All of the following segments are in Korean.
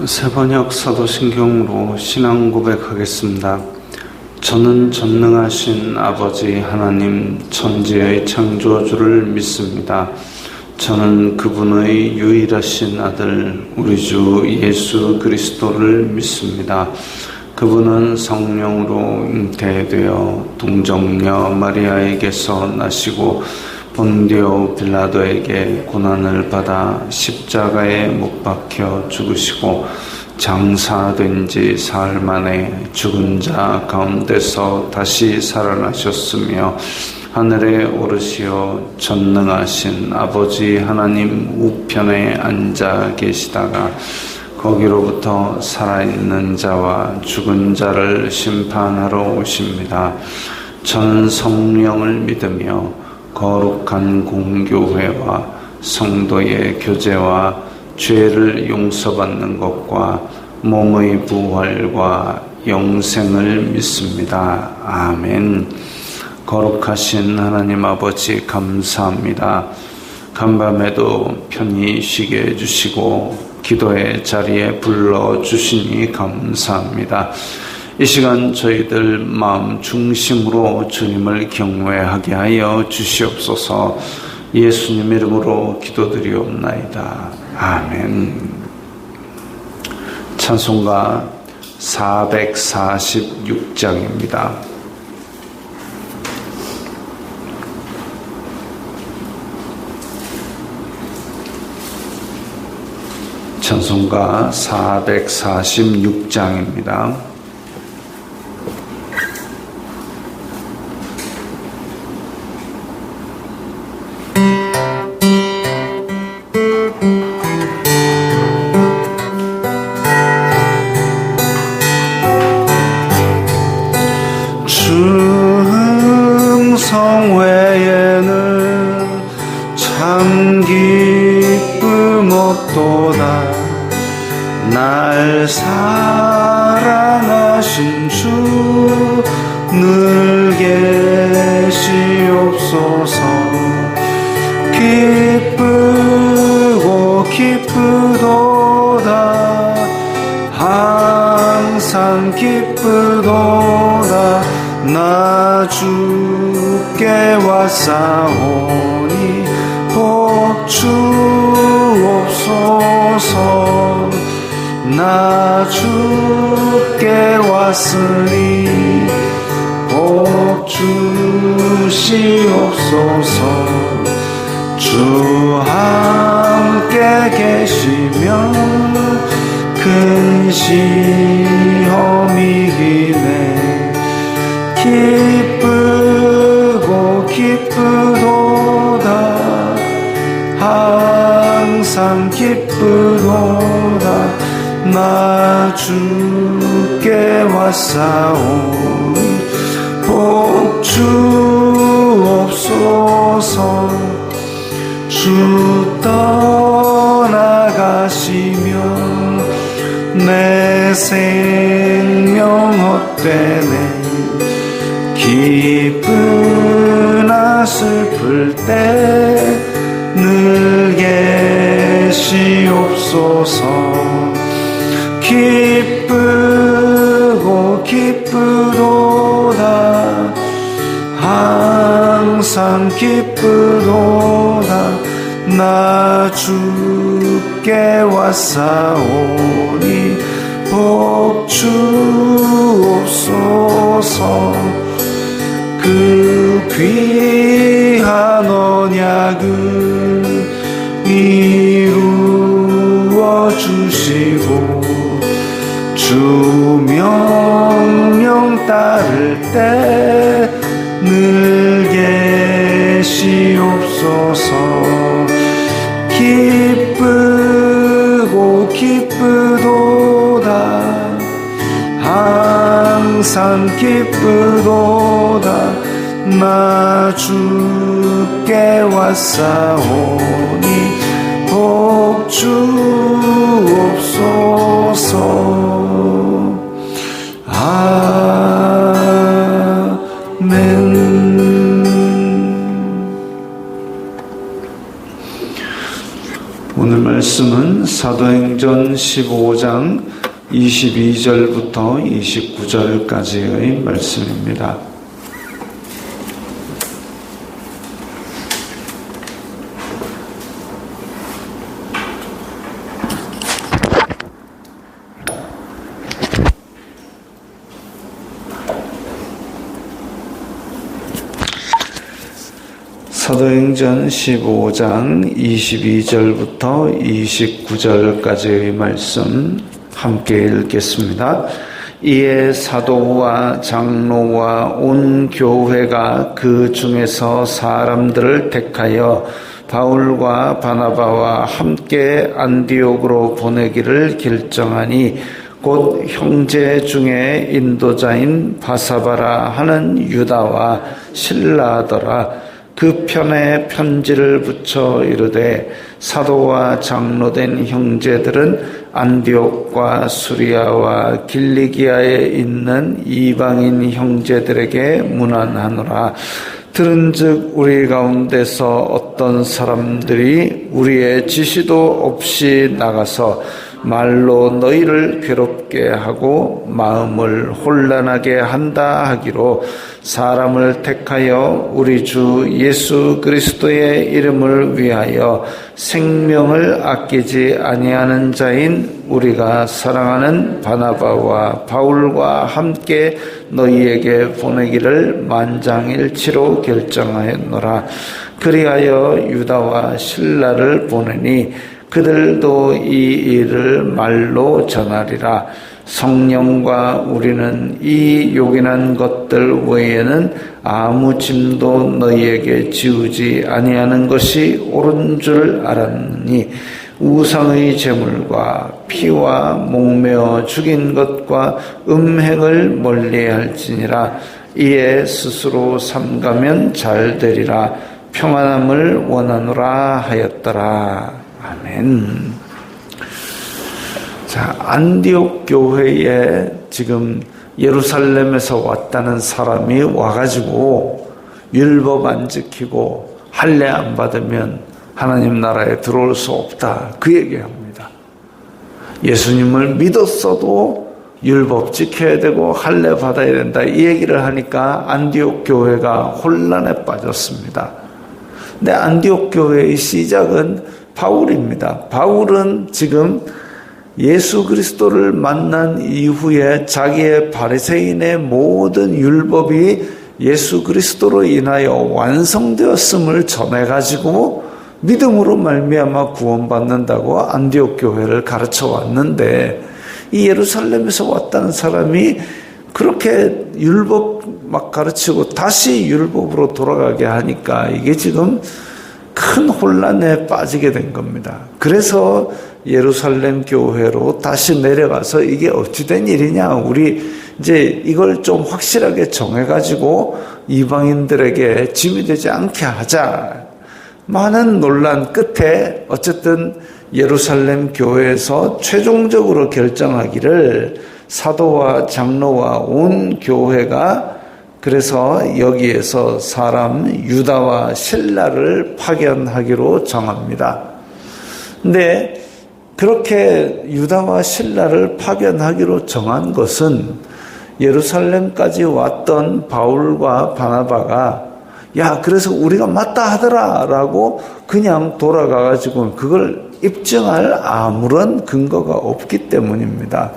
세번역 사도신경으로 신앙 고백하겠습니다. 저는 전능하신 아버지 하나님 천지의 창조주를 믿습니다. 저는 그분의 유일하신 아들 우리 주 예수 그리스도를 믿습니다. 그분은 성령으로 잉태되어 동정녀 마리아에게서 나시고 본디오 빌라도에게 고난을 받아 십자가에 못 박혀 죽으시고 장사된 지 사흘 만에 죽은 자 가운데서 다시 살아나셨으며 하늘에 오르시어 전능하신 아버지 하나님 우편에 앉아 계시다가 거기로부터 살아있는 자와 죽은 자를 심판하러 오십니다. 저는 성령을 믿으며 거룩한 공교회와 성도의 교제와 죄를 용서받는 것과 몸의 부활과 영생을 믿습니다. 아멘. 거룩하신 하나님 아버지 감사합니다. 간밤에도 편히 쉬게 해주시고 기도의 자리에 불러주시니 감사합니다. 이 시간 저희들 마음 중심으로 주님을 경외하게 하여 주시옵소서. 예수님 이름으로 기도드리옵나이다. 아멘. 찬송가 446장입니다. 찬송가 446장입니다. 충성 외에는 참 기쁨 없도다. 날 사랑하신 주 늘 계시옵소서. 기쁘고 기쁘도다. 항상 기쁘도다. 나 주께 왔사오니 복 주옵소서. 나 주께 왔으니 복 주시옵소서. 주 함께 계시면 큰 시험이 기네. 기쁘고 기쁘도다. 항상 기쁘도다. 나 주께 왔사오니 복 주옵소서. 주 떠나가시면 내 생명 헛되네. 기쁘나 슬플 때 늘 계시옵소서. 기쁘고 기쁘도다. 항상 기쁘도다. 나 주께 왔사오니 복 주옵소서. 그 귀한 언약을 이루어 주시고 주 명령 따를 때 늘 계시옵소서. 기쁘고 기쁘도다. 항상 기쁘도다. 나 주께 왔사오니 복 주옵소서. 아멘. 오늘 말씀은 사도행전 15장 22절부터 29절까지의 말씀입니다. 사도행전 15장 22절부터 29절까지의 말씀 함께 읽겠습니다. 이에 사도와 장로와 온 교회가 그 중에서 사람들을 택하여 바울과 바나바와 함께 안디옥으로 보내기를 결정하니 곧 형제 중에 인도자인 바사바라 하는 유다와 실라더라. 그 편에 편지를 붙여 이르되 사도와 장로된 형제들은 안디옥과 수리아와 길리기아에 있는 이방인 형제들에게 문안하노라. 들은즉 우리 가운데서 어떤 사람들이 우리의 지시도 없이 나가서 말로 너희를 괴롭게 하고 마음을 혼란하게 한다 하기로 사람을 택하여 우리 주 예수 그리스도의 이름을 위하여 생명을 아끼지 아니하는 자인 우리가 사랑하는 바나바와 바울과 함께 너희에게 보내기를 만장일치로 결정하였노라. 그리하여 유다와 실라를 보내니 그들도 이 일을 말로 전하리라. 성령과 우리는 이 요긴한 것들 외에는 아무 짐도 너희에게 지우지 아니하는 것이 옳은 줄 알았느니 우상의 제물과 피와 목매어 죽인 것과 음행을 멀리할지니라. 이에 스스로 삼가면 잘 되리라. 평안함을 원하노라 하였더라. 아멘. 자, 안디옥 교회에 지금 예루살렘에서 왔다는 사람이 와가지고 율법 안 지키고 할례 안 받으면 하나님 나라에 들어올 수 없다. 그 얘기합니다. 예수님을 믿었어도 율법 지켜야 되고 할례 받아야 된다. 이 얘기를 하니까 안디옥 교회가 혼란에 빠졌습니다. 근데 안디옥 교회의 시작은 바울입니다. 바울은 지금 예수 그리스도를 만난 이후에 자기의 바리새인의 모든 율법이 예수 그리스도로 인하여 완성되었음을 전해가지고 믿음으로 말미암아 구원받는다고 안디옥 교회를 가르쳐 왔는데, 이 예루살렘에서 왔다는 사람이 그렇게 율법 막 가르치고 다시 율법으로 돌아가게 하니까 이게 지금 큰 혼란에 빠지게 된 겁니다. 그래서 예루살렘 교회로 다시 내려가서 이게 어찌된 일이냐, 우리 이제 이걸 좀 확실하게 정해가지고 이방인들에게 짐이 되지 않게 하자. 많은 논란 끝에 어쨌든 예루살렘 교회에서 최종적으로 결정하기를 사도와 장로와 온 교회가 그래서 여기에서 사람 유다와 실라를 파견하기로 정합니다. 근데 그렇게 유다와 실라를 파견하기로 정한 것은 예루살렘까지 왔던 바울과 바나바가 야, 그래서 우리가 맞다 하더라라고 그냥 돌아가가지고 그걸 입증할 아무런 근거가 없기 때문입니다.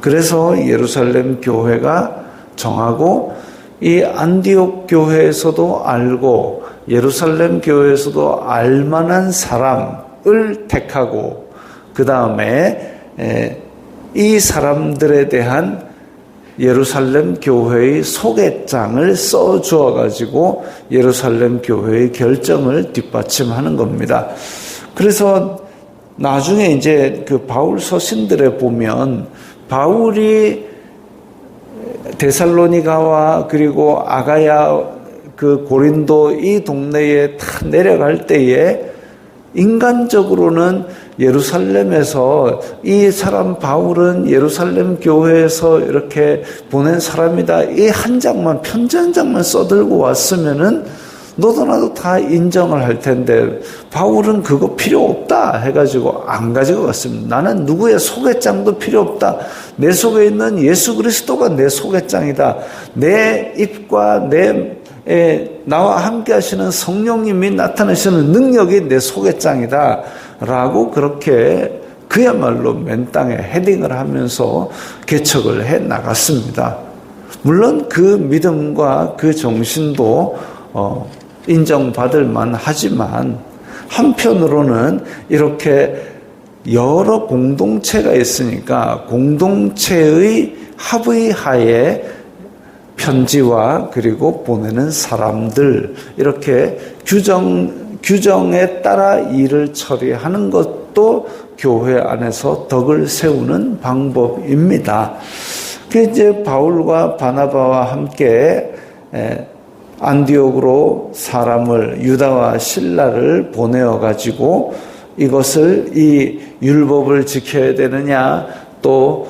그래서 예루살렘 교회가 정하고 이 안디옥 교회에서도 알고 예루살렘 교회에서도 알만한 사람을 택하고 그 다음에 이 사람들에 대한 예루살렘 교회의 소개장을 써주어 가지고 예루살렘 교회의 결정을 뒷받침하는 겁니다. 그래서 나중에 이제 그 바울 서신들에 보면 바울이 데살로니가와 그리고 아가야 그 고린도 이 동네에 다 내려갈 때에 인간적으로는 예루살렘에서 이 사람 바울은 예루살렘 교회에서 이렇게 보낸 사람이다. 이 한 장만, 편지 한 장만 써들고 왔으면은 너도 나도 다 인정을 할 텐데 바울은 그거 필요 없다 해가지고 안 가지고 갔습니다. 나는 누구의 소개장도 필요 없다. 내 속에 있는 예수 그리스도가 내 소개장이다. 내 입과 나와 함께 하시는 성령님이 나타내시는 능력이 내 소개장이다 라고 그렇게 그야말로 맨 땅에 헤딩을 하면서 개척을 해 나갔습니다. 물론 그 믿음과 그 정신도 인정받을 만하지만 한편으로는 이렇게 여러 공동체가 있으니까 공동체의 합의 하에 편지와 그리고 보내는 사람들 이렇게 규정에 따라 일을 처리하는 것도 교회 안에서 덕을 세우는 방법입니다. 그 이제 바울과 바나바와 함께 안디옥으로 사람을 유다와 실라를 보내어 가지고 이것을 이 율법을 지켜야 되느냐 또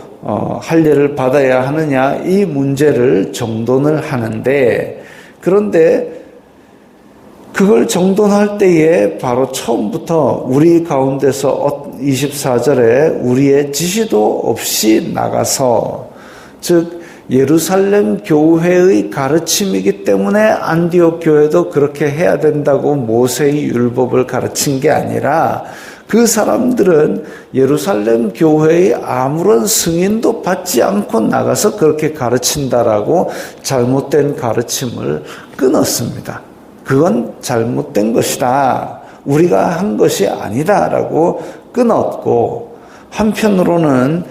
할례를 받아야 하느냐 이 문제를 정돈을 하는데 그런데 그걸 정돈할 때에 바로 처음부터 우리 가운데서 24절에 우리의 지시도 없이 나가서 즉 예루살렘 교회의 가르침이기 때문에 안디옥 교회도 그렇게 해야 된다고 모세의 율법을 가르친 게 아니라 그 사람들은 예루살렘 교회의 아무런 승인도 받지 않고 나가서 그렇게 가르친다라고 잘못된 가르침을 끊었습니다. 그건 잘못된 것이다. 우리가 한 것이 아니다라고 끊었고 한편으로는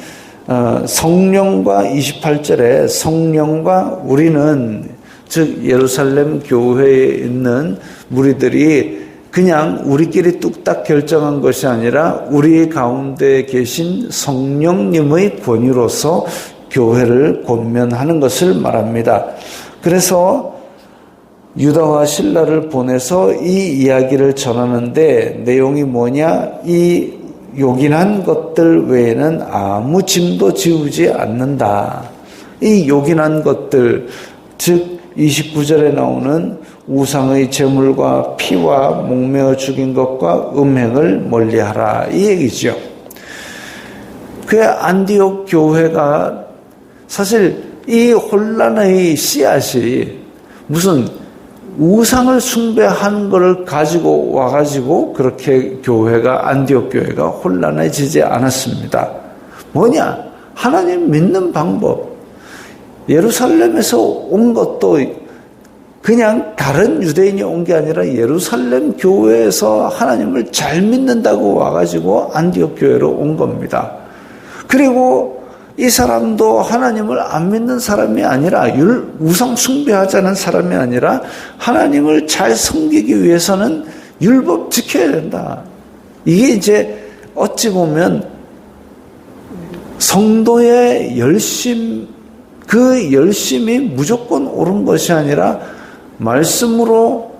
성령과 28절에 성령과 우리는 즉 예루살렘 교회에 있는 무리들이 그냥 우리끼리 뚝딱 결정한 것이 아니라 우리 가운데 계신 성령님의 권위로서 교회를 권면하는 것을 말합니다. 그래서 유다와 실라를 보내서 이 이야기를 전하는데 내용이 뭐냐? 이 요긴한 것들 외에는 아무 짐도 지우지 않는다. 이 요긴한 것들, 즉 29절에 나오는 우상의 제물과 피와 목매어 죽인 것과 음행을 멀리하라 이 얘기죠. 그 안디옥 교회가 사실 이 혼란의 씨앗이 무슨 우상을 숭배한 것을 가지고 와가지고 그렇게 교회가 안디옥 교회가 혼란해지지 않았습니다. 뭐냐? 하나님 믿는 방법. 예루살렘에서 온 것도 그냥 다른 유대인이 온 게 아니라 예루살렘 교회에서 하나님을 잘 믿는다고 와가지고 안디옥 교회로 온 겁니다. 그리고 이 사람도 하나님을 안 믿는 사람이 아니라 우상 숭배하자는 사람이 아니라 하나님을 잘 섬기기 위해서는 율법 지켜야 된다. 이게 이제 어찌 보면 성도의 열심, 그 열심이 무조건 옳은 것이 아니라 말씀으로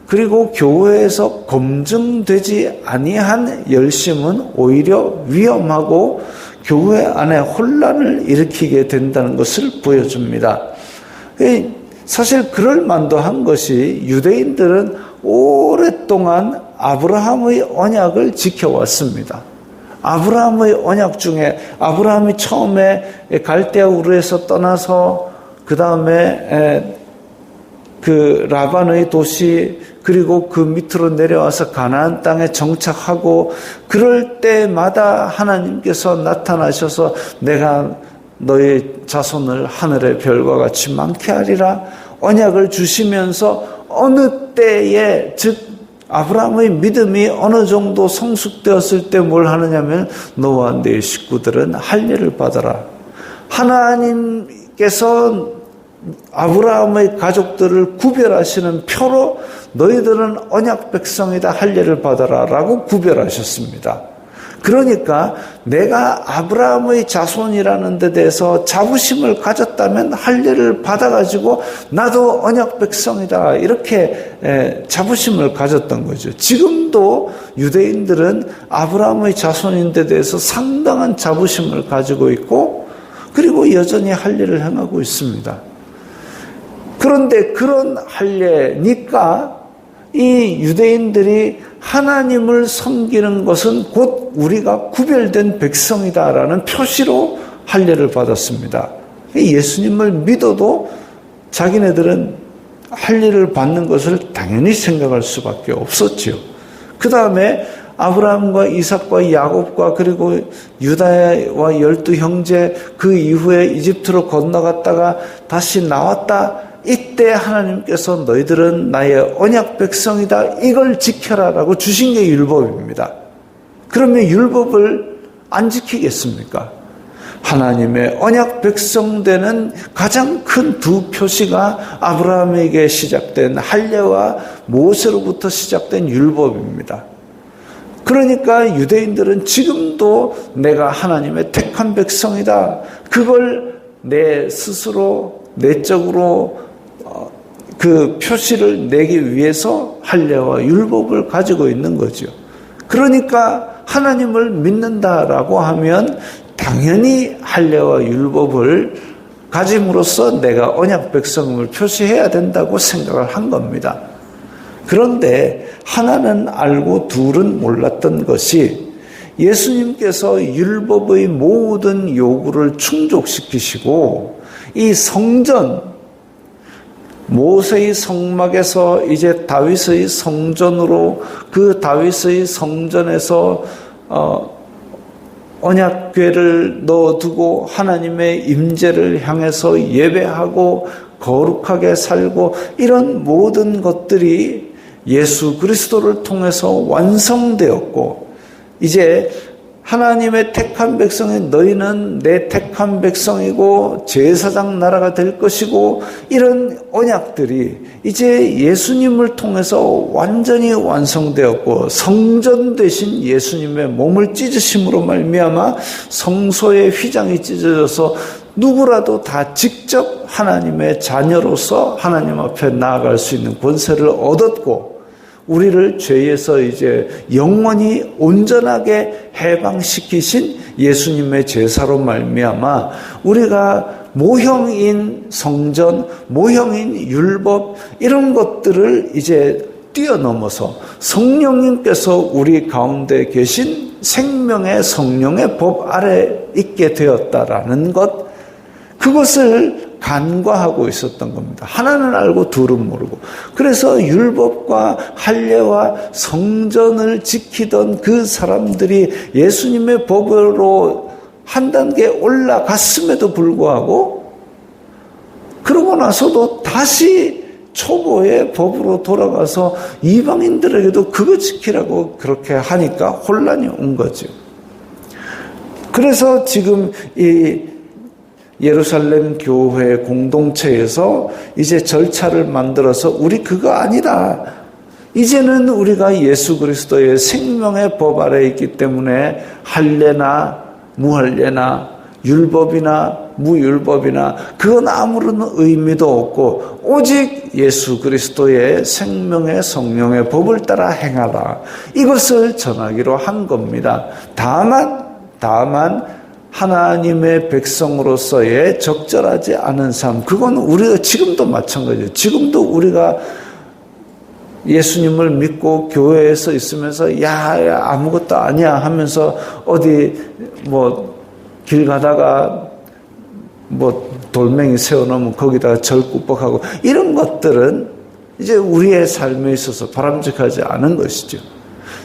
그리고 교회에서 검증되지 아니한 열심은 오히려 위험하고 교회 안에 혼란을 일으키게 된다는 것을 보여줍니다. 사실 그럴 만도 한 것이 유대인들은 오랫동안 아브라함의 언약을 지켜왔습니다. 아브라함의 언약 중에 아브라함이 처음에 갈대아 우르에서 떠나서 그 다음에 그 라반의 도시 그리고 그 밑으로 내려와서 가나안 땅에 정착하고 그럴 때마다 하나님께서 나타나셔서 내가 너의 자손을 하늘의 별과 같이 많게 하리라 언약을 주시면서 어느 때에 즉 아브라함의 믿음이 어느 정도 성숙되었을 때 뭘 하느냐면 너와 네 식구들은 할례를 받아라. 하나님께서 아브라함의 가족들을 구별하시는 표로 너희들은 언약 백성이다 할례를 받아라 라고 구별하셨습니다. 그러니까 내가 아브라함의 자손이라는 데 대해서 자부심을 가졌다면 할례를 받아가지고 나도 언약 백성이다 이렇게 자부심을 가졌던 거죠. 지금도 유대인들은 아브라함의 자손인 데 대해서 상당한 자부심을 가지고 있고 그리고 여전히 할례를 행하고 있습니다. 그런데 그런 할례니까 이 유대인들이 하나님을 섬기는 것은 곧 우리가 구별된 백성이다라는 표시로 할례를 받았습니다. 예수님을 믿어도 자기네들은 할례를 받는 것을 당연히 생각할 수밖에 없었지요. 그 다음에 아브라함과 이삭과 야곱과 그리고 유다와 12형제, 그 이후에 이집트로 건너갔다가 다시 나왔다. 이때 하나님께서 너희들은 나의 언약 백성이다. 이걸 지켜라라고 주신 게 율법입니다. 그러면 율법을 안 지키겠습니까? 하나님의 언약 백성 되는 가장 큰 두 표시가 아브라함에게 시작된 할례와 모세로부터 시작된 율법입니다. 그러니까 유대인들은 지금도 내가 하나님의 택한 백성이다. 그걸 내 스스로 내적으로 그 표시를 내기 위해서 할례와 율법을 가지고 있는 거죠. 그러니까 하나님을 믿는다라고 하면 당연히 할례와 율법을 가짐으로써 내가 언약 백성임을 표시해야 된다고 생각을 한 겁니다. 그런데 하나는 알고 둘은 몰랐던 것이 예수님께서 율법의 모든 요구를 충족시키시고 이 성전, 모세의 성막에서 이제 다윗의 성전으로, 그 다윗의 성전에서 언약궤를 넣어두고 하나님의 임재를 향해서 예배하고 거룩하게 살고, 이런 모든 것들이 예수 그리스도를 통해서 완성되었고, 이제 하나님의 택한 백성인 너희는 내 택한 백성이고 제사장 나라가 될 것이고, 이런 언약들이 이제 예수님을 통해서 완전히 완성되었고, 성전 대신 예수님의 몸을 찢으심으로 말미암아 성소의 휘장이 찢어져서 누구라도 다 직접 하나님의 자녀로서 하나님 앞에 나아갈 수 있는 권세를 얻었고, 우리를 죄에서 이제 영원히 온전하게 해방시키신 예수님의 제사로 말미암아 우리가 모형인 성전, 모형인 율법, 이런 것들을 이제 뛰어넘어서 성령님께서 우리 가운데 계신 생명의 성령의 법 아래 있게 되었다라는 것, 그것을 간과하고 있었던 겁니다. 하나는 알고 둘은 모르고. 그래서 율법과 할례와 성전을 지키던 그 사람들이 예수님의 법으로 한 단계 올라갔음에도 불구하고, 그러고 나서도 다시 초보의 법으로 돌아가서 이방인들에게도 그거 지키라고 그렇게 하니까 혼란이 온 거죠. 그래서 지금 이 예루살렘 교회 공동체에서 이제 절차를 만들어서 우리 그거 아니다. 이제는 우리가 예수 그리스도의 생명의 법 아래 있기 때문에 할례나 무할례나 율법이나 무율법이나 그건 아무런 의미도 없고 오직 예수 그리스도의 생명의 성령의 법을 따라 행하라. 이것을 전하기로 한 겁니다. 다만 하나님의 백성으로서의 적절하지 않은 삶, 그건 우리가 지금도 마찬가지예요. 지금도 우리가 예수님을 믿고 교회에서 있으면서 야 아무것도 아니야 하면서 어디 길 가다가 돌멩이 세워놓으면 거기다가 절구뻑하고, 이런 것들은 이제 우리의 삶에 있어서 바람직하지 않은 것이죠.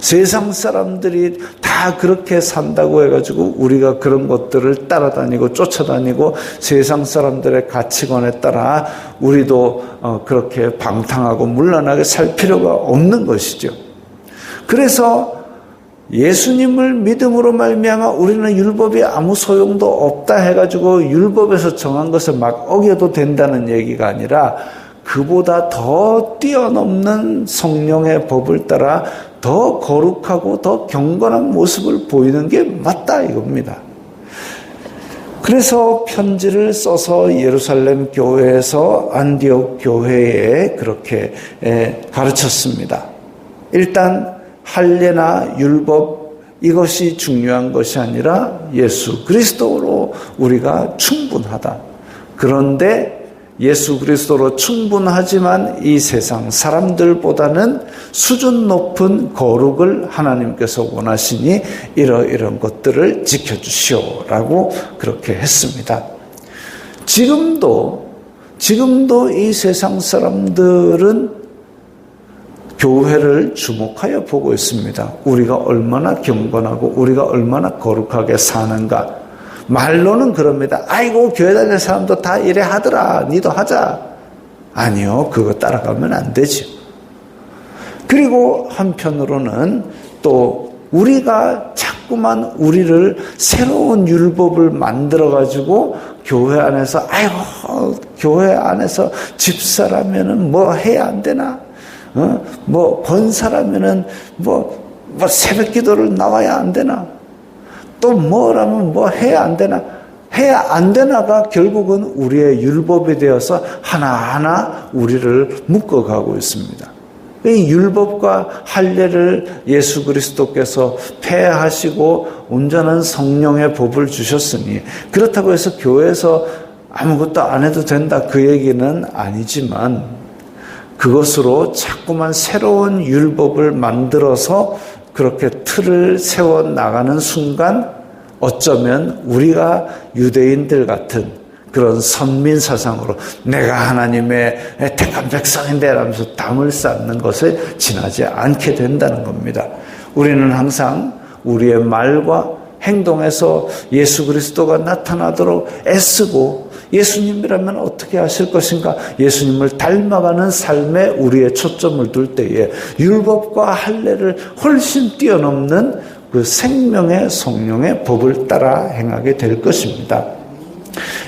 세상 사람들이 다 그렇게 산다고 해가지고 우리가 그런 것들을 따라다니고 쫓아다니고 세상 사람들의 가치관에 따라 우리도 그렇게 방탕하고 문란하게 살 필요가 없는 것이죠. 그래서 예수님을 믿음으로 말미암아 우리는 율법이 아무 소용도 없다 해가지고 율법에서 정한 것을 막 어겨도 된다는 얘기가 아니라, 그보다 더 뛰어넘는 성령의 법을 따라 더 거룩하고 더 경건한 모습을 보이는 게 맞다 이겁니다. 그래서 편지를 써서 예루살렘 교회에서 안디옥 교회에 그렇게 가르쳤습니다. 일단 할례나 율법 이것이 중요한 것이 아니라 예수 그리스도로 우리가 충분하다. 그런데 예수 그리스도로 충분하지만 이 세상 사람들보다는 수준 높은 거룩을 하나님께서 원하시니 이런 것들을 지켜주시오라고 그렇게 했습니다. 지금도 이 세상 사람들은 교회를 주목하여 보고 있습니다. 우리가 얼마나 경건하고 우리가 얼마나 거룩하게 사는가. 말로는 그럽니다. 아이고 교회 다니는 사람도 다 이래 하더라. 니도 하자. 아니요. 그거 따라가면 안 되죠. 그리고 한편으로는 또 우리가 자꾸만 우리를 새로운 율법을 만들어가지고 교회 안에서 아이고 교회 안에서 집사라면은 뭐 해야 안 되나? 뭐 권사라면은 뭐 새벽 기도를 나와야 안 되나? 또 뭐라면 뭐 해야 안 되나? 해야 안 되나가 결국은 우리의 율법이 되어서 하나하나 우리를 묶어가고 있습니다. 이 율법과 할례를 예수 그리스도께서 폐하시고 온전한 성령의 법을 주셨으니 그렇다고 해서 교회에서 아무것도 안 해도 된다 그 얘기는 아니지만 그것으로 자꾸만 새로운 율법을 만들어서 그렇게 틀을 세워 나가는 순간 어쩌면 우리가 유대인들 같은 그런 선민 사상으로 내가 하나님의 택한 백성인데 라면서 담을 쌓는 것에 지나지 않게 된다는 겁니다. 우리는 항상 우리의 말과 행동에서 예수 그리스도가 나타나도록 애쓰고 예수님이라면 어떻게 하실 것인가? 예수님을 닮아가는 삶에 우리의 초점을 둘 때에 율법과 할례를 훨씬 뛰어넘는 그 생명의 성령의 법을 따라 행하게 될 것입니다.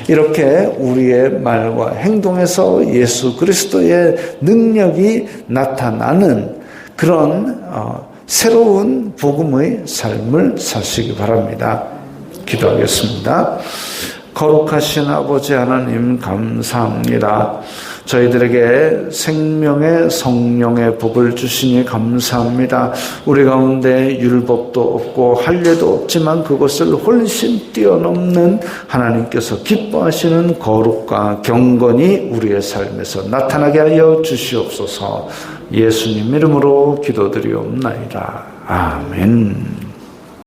이렇게 우리의 말과 행동에서 예수 그리스도의 능력이 나타나는 그런 새로운 복음의 삶을 사시기 바랍니다. 기도하겠습니다. 거룩하신 아버지 하나님 감사합니다. 저희들에게 생명의 성령의 법을 주시니 감사합니다. 우리 가운데 율법도 없고 할례도 없지만 그것을 훨씬 뛰어넘는 하나님께서 기뻐하시는 거룩과 경건이 우리의 삶에서 나타나게 하여 주시옵소서. 예수님 이름으로 기도드리옵나이다. 아멘.